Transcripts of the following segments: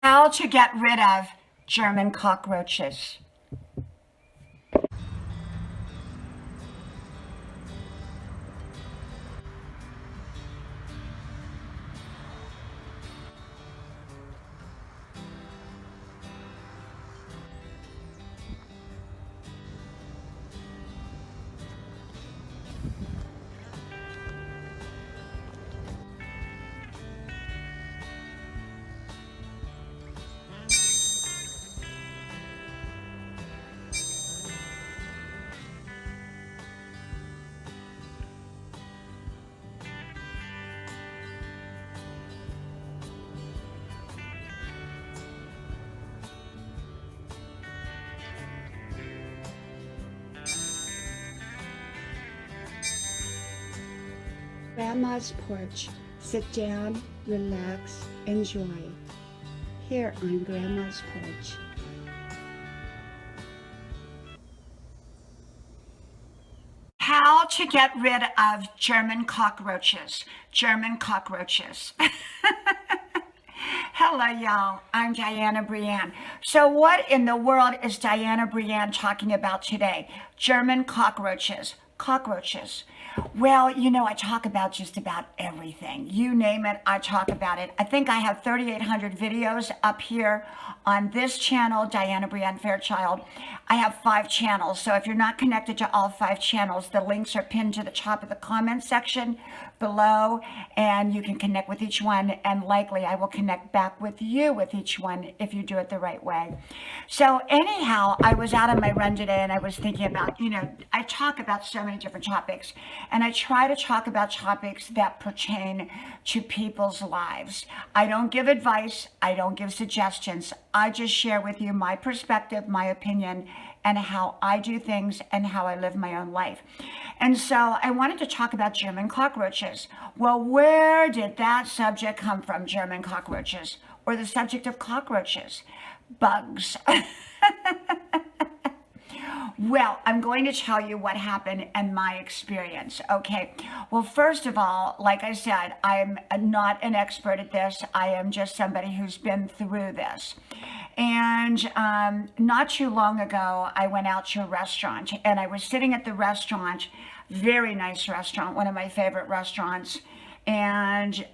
How to get rid of German cockroaches. Grandma's porch. Sit down, relax, enjoy. Here on Grandma's porch. How to get rid of German cockroaches. German cockroaches. Hello, y'all. I'm Diana Brianne. So what in the world is Diana Brianne talking about today? German cockroaches. Cockroaches. Well, you know, I talk about just about everything. You name it, I talk about it. I think I have 3,800 videos up here on this channel, Diana Brianne Fairchild. I have 5 channels, so if you're not connected to all 5 channels, the links are pinned to the top of the comment section below, and you can connect with each one, and likely I will connect back with you with each one if you do it the right way. So anyhow, I was out on my run today, and I was thinking about, you know, I talk about so many different topics, and I try to talk about topics that pertain to people's lives. I don't give advice, I don't give suggestions, I just share with you my perspective, my opinion, and how I do things and how I live my own life. And so I wanted to talk about German cockroaches. Well, where did that subject come from, German cockroaches? Or the subject of cockroaches? Bugs. Well, I'm going to tell you what happened and my experience. Okay. Well, first of all, like I said, I'm not an expert at this. I am just somebody who's been through this. And not too long ago, I went out to a restaurant, and I was sitting at the restaurant, very nice restaurant, one of my favorite restaurants. And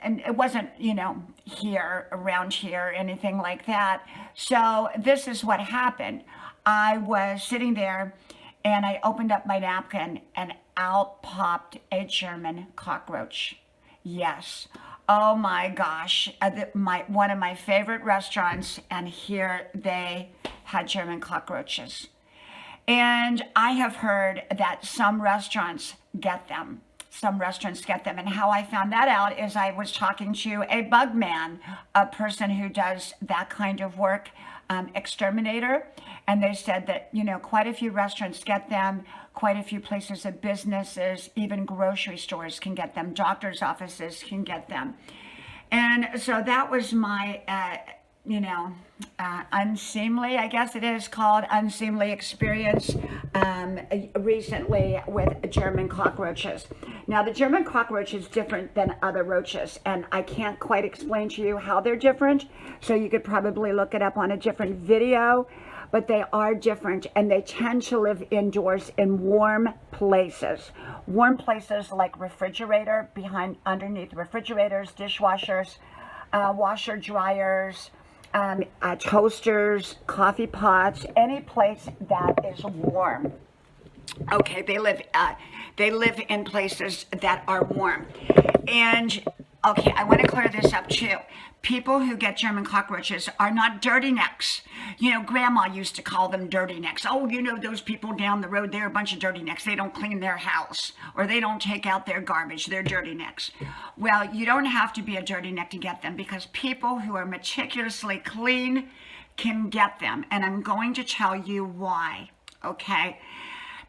it wasn't, you know, here, around here, anything like that. So this is what happened. I was sitting there, and I opened up my napkin, and out popped a German cockroach. Yes. Oh my gosh. One of my favorite restaurants, and here they had German cockroaches. And I have heard that some restaurants get them. Some restaurants get them. And how I found that out is I was talking to a bug man, a person who does that kind of work, exterminator. And they said that, you know, quite a few restaurants get them, quite a few places of businesses, even grocery stores can get them, doctor's offices can get them. And so that was my, unseemly, I guess it is called, unseemly experience recently with German cockroaches. Now, the German cockroach is different than other roaches, and I can't quite explain to you how they're different, so you could probably look it up on a different video, but they are different, and they tend to live indoors in warm places. Warm places like refrigerator, underneath refrigerators, dishwashers, washer dryers, toasters, coffee pots, any place that is warm. Okay, they live in places that are warm. And okay, I want to clear this up too. People who get German cockroaches are not dirty necks. You know, grandma used to call them dirty necks. Oh, you know, those people down the road, they're a bunch of dirty necks. They don't clean their house, or they don't take out their garbage. They're dirty necks. Well, you don't have to be a dirty neck to get them, because people who are meticulously clean can get them. And I'm going to tell you why, okay?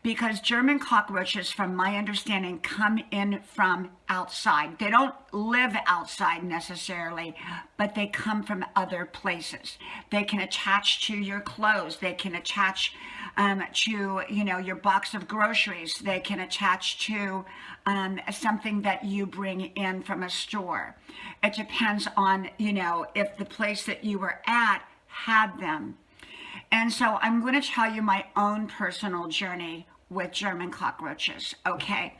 Because German cockroaches, from my understanding, come in from outside. They don't live outside necessarily, but they come from other places. They can attach to your clothes. They can attach to, your box of groceries. They can attach to something that you bring in from a store. It depends on, if the place that you were at had them. And so I'm going to tell you my own personal journey with German cockroaches, okay?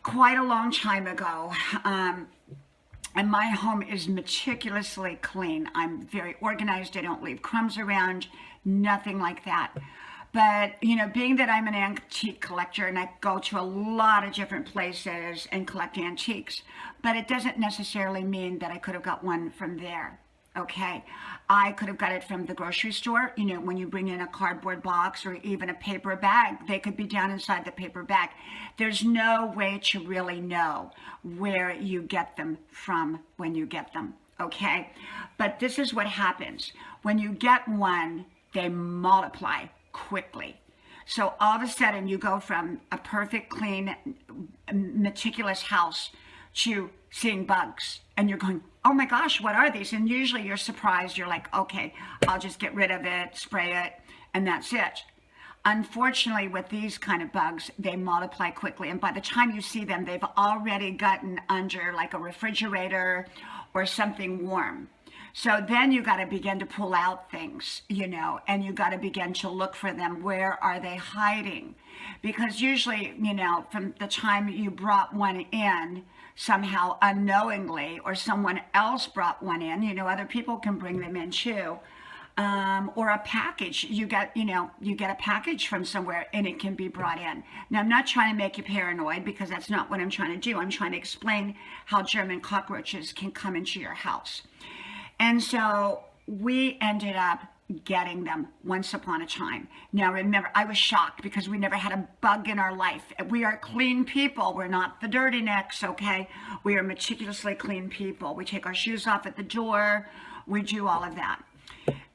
Quite a long time ago, and my home is meticulously clean. I'm very organized. I don't leave crumbs around, nothing like that. But, being that I'm an antique collector and I go to a lot of different places and collect antiques, but it doesn't necessarily mean that I could have got one from there. Okay, I could have got it from the grocery store. When you bring in a cardboard box or even a paper bag, they could be down inside the paper bag. There's no way to really know where you get them from when you get them, okay? But this is what happens. When you get one, they multiply quickly. So all of a sudden you go from a perfect, clean, meticulous house to seeing bugs, and you're going, oh my gosh, what are these? And usually you're surprised. You're like, okay, I'll just get rid of it, spray it, and that's it. Unfortunately, with these kind of bugs, they multiply quickly. And by the time you see them, they've already gotten under like a refrigerator or something warm. So then you got to begin to pull out things, and you got to begin to look for them. Where are they hiding? Because usually, from the time you brought one in, somehow unknowingly, or someone else brought one in, other people can bring them in too, or a package. You get a package from somewhere and it can be brought in. Now, I'm not trying to make you paranoid, because that's not what I'm trying to do. I'm trying to explain how German cockroaches can come into your house. And so we ended up getting them once upon a time. Now remember, I was shocked because we never had a bug in our life. We are clean people. We're not the dirty necks, okay? We are meticulously clean people. We take our shoes off at the door. We do all of that.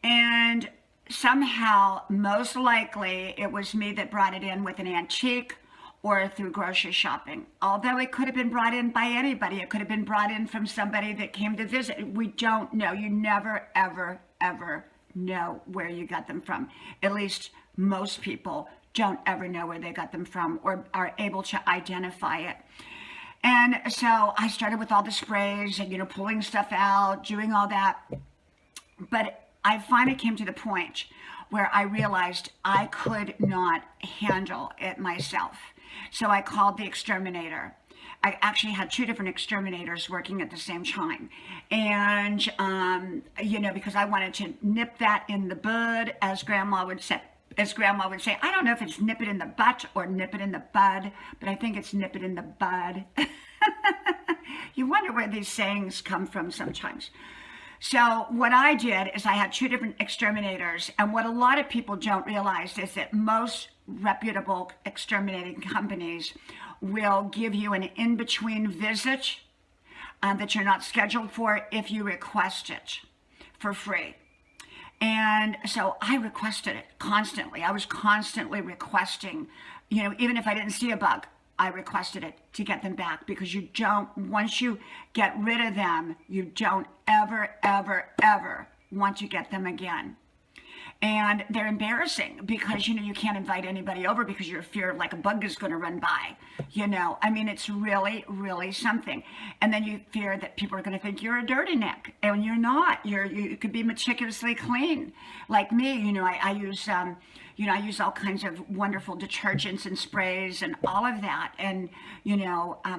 And somehow, most likely, it was me that brought it in with an antique or through grocery shopping. Although it could have been brought in by anybody. It could have been brought in from somebody that came to visit. We don't know. You never, ever, ever know where you got them from. At least most people don't ever know where they got them from or are able to identify it. And so I started with all the sprays and, pulling stuff out, doing all that. But I finally came to the point where I realized I could not handle it myself. So I called the exterminator. I actually had 2 different exterminators working at the same time. And, because I wanted to nip that in the bud, as Grandma would say. I don't know if it's nip it in the butt or nip it in the bud, but I think it's nip it in the bud. You wonder where these sayings come from sometimes. So what I did is I had 2 different exterminators, and what a lot of people don't realize is that most reputable exterminating companies will give you an in-between visit that you're not scheduled for if you request it for free. And so I requested it constantly. I was constantly requesting, even if I didn't see a bug, I requested it to get them back, because once you get rid of them, you don't ever, ever, ever want to get them again. And they're embarrassing because, you can't invite anybody over because you're fear of like a bug is going to run by, it's really, really something. And then you fear that people are going to think you're a dirty neck, and you're not. You could be meticulously clean. Like me, I use, I use all kinds of wonderful detergents and sprays and all of that, and,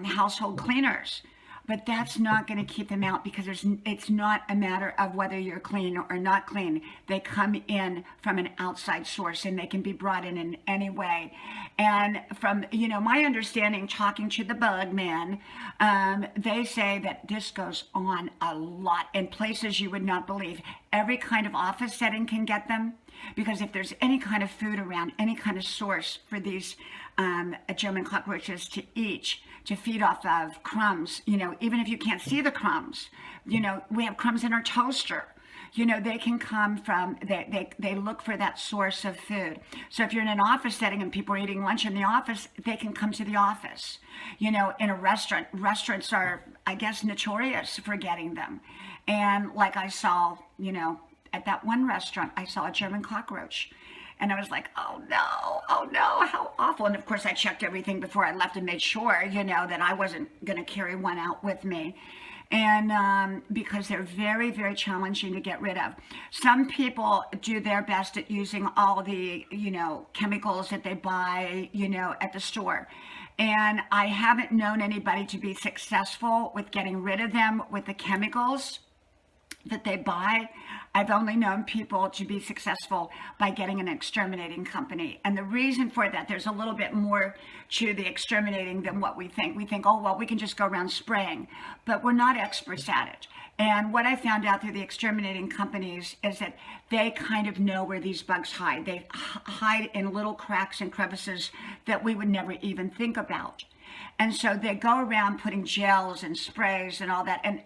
household cleaners. But that's not going to keep them out, because it's not a matter of whether you're clean or not clean. They come in from an outside source, and they can be brought in any way. And from, my understanding, talking to the bug man, they say that this goes on a lot in places you would not believe. Every kind of office setting can get them, because if there's any kind of food around, any kind of source for these German cockroaches to eat, to feed off of crumbs, even if you can't see the crumbs, we have crumbs in our toaster. They can come from, they look for that source of food. So if you're in an office setting and people are eating lunch in the office, they can come to the office. In a restaurant, restaurants are, I guess, notorious for getting them. And like I saw, at that one restaurant, I saw a German cockroach. And I was like, oh no, how awful. And of course I checked everything before I left and made sure, that I wasn't going to carry one out with me. And because they're very, very challenging to get rid of. Some people do their best at using all the, chemicals that they buy, at the store. And I haven't known anybody to be successful with getting rid of them with the chemicals that they buy. I've only known people to be successful by getting an exterminating company. And the reason for that, there's a little bit more to the exterminating than what we think. We think, oh, well, we can just go around spraying, but we're not experts at it. And what I found out through the exterminating companies is that they kind of know where these bugs hide. They hide in little cracks and crevices that we would never even think about. And so they go around putting gels and sprays and all that. And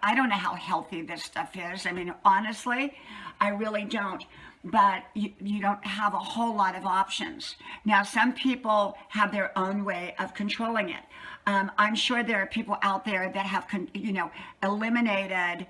I don't know how healthy this stuff is. I mean, honestly, I really don't. But you don't have a whole lot of options. Now, some people have their own way of controlling it. I'm sure there are people out there that have, eliminated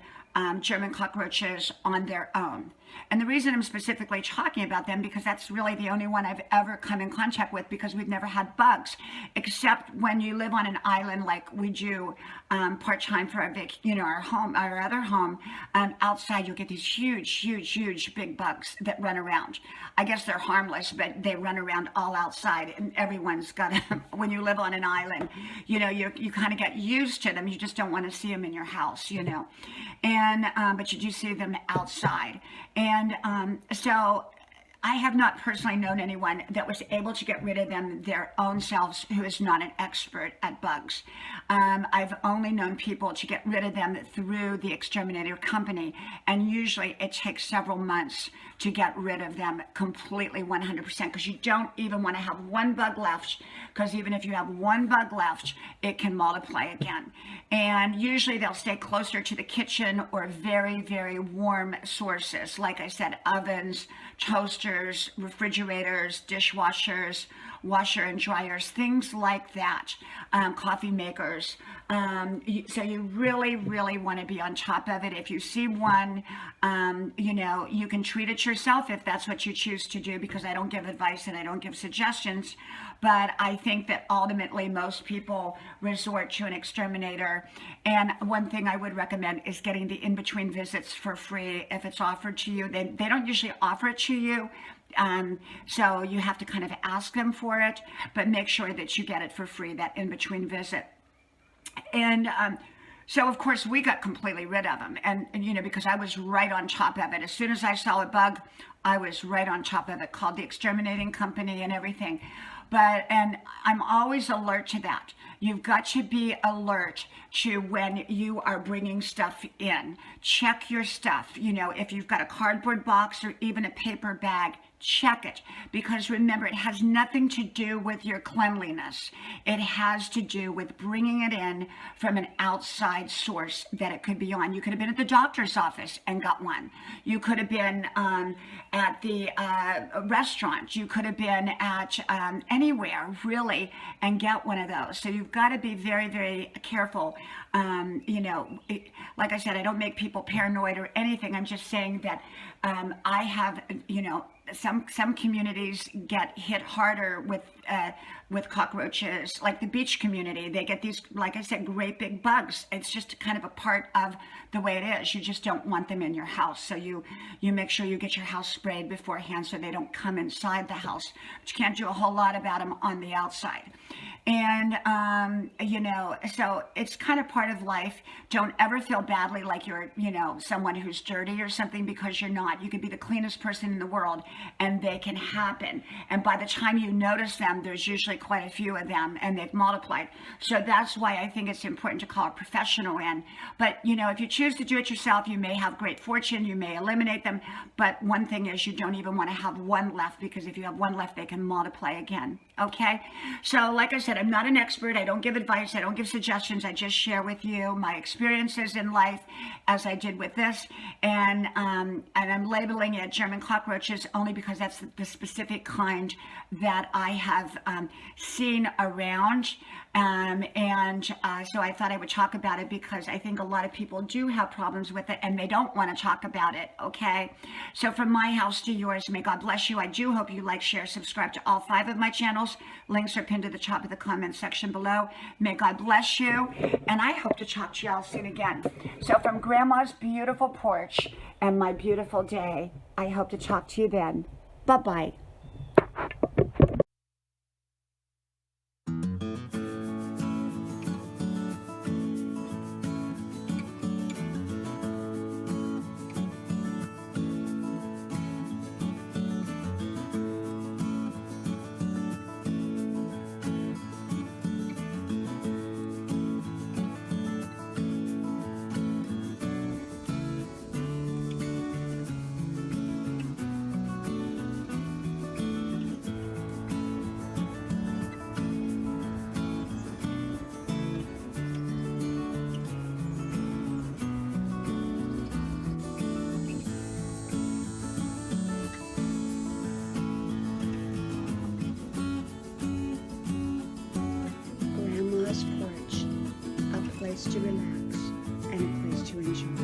German cockroaches on their own. And the reason I'm specifically talking about them, because that's really the only one I've ever come in contact with, because we've never had bugs, except when you live on an island like we do part-time for our home, our other home. Outside, you'll get these huge big bugs that run around. I guess they're harmless, but they run around all outside, and everyone's got them. When you live on an island, you kind of get used to them. You just don't want to see them in your house, and but you do see them outside. And so I have not personally known anyone that was able to get rid of them their own selves who is not an expert at bugs. I've only known people to get rid of them through the exterminator company, and usually it takes several months to get rid of them completely 100%, because you don't even want to have one bug left, because even if you have one bug left, it can multiply again. And usually they'll stay closer to the kitchen or very, very warm sources. Like I said, ovens, toasters, refrigerators, dishwashers, washer and dryers, things like that, coffee makers. So you really want to be on top of it. If you see one, you can treat it yourself if that's what you choose to do, because I don't give advice and I don't give suggestions. But I think that ultimately most people resort to an exterminator. And one thing I would recommend is getting the in-between visits for free if it's offered to you. They don't usually offer it to you. So you have to kind of ask them for it, but make sure that you get it for free, that in-between visit. And so, of course, we got completely rid of them. And, because I was right on top of it. As soon as I saw a bug, I was right on top of it, called the exterminating company and everything. And I'm always alert to that. You've got to be alert to when you are bringing stuff in. Check your stuff. If you've got a cardboard box or even a paper bag, check it, because remember, it has nothing to do with your cleanliness. It has to do with bringing it in from an outside source that it could be on. You could have been at the doctor's office and got one. You could have been at the restaurant. You could have been at anywhere, really, and get one of those. So you've got to be very, very careful. Like I said, I don't make people paranoid or anything. I'm just saying that I have, some communities get hit harder with cockroaches, like the beach community. They get these, like I said, great big bugs. It's just kind of a part of the way it is. You just don't want them in your house. So you make sure you get your house sprayed beforehand so they don't come inside the house. But you can't do a whole lot about them on the outside. And, so it's kind of part of life. Don't ever feel badly like you're, someone who's dirty or something, because you're not. You could be the cleanest person in the world, and they can happen. And by the time you notice them, there's usually quite a few of them, and they've multiplied. So that's why I think it's important to call a professional in. But, if you choose to do it yourself, you may have great fortune. You may eliminate them. But one thing is, you don't even want to have one left, because if you have one left, they can multiply again. Okay? So like I said, I'm not an expert. I don't give advice. I don't give suggestions. I just share with you my experiences in life, as I did with this. And I'm labeling it German cockroaches only because that's the specific kind that I have have seen around. So I thought I would talk about it because I think a lot of people do have problems with it and they don't want to talk about it, okay? So from my house to yours, may God bless you. I do hope you like, share, subscribe to all 5 of my channels. Links are pinned to the top of the comment section below. May God bless you, and I hope to talk to y'all soon again. So from Grandma's beautiful porch and my beautiful day, I hope to talk to you then. Bye-bye. Grandma's porch, a place to relax and a place to enjoy.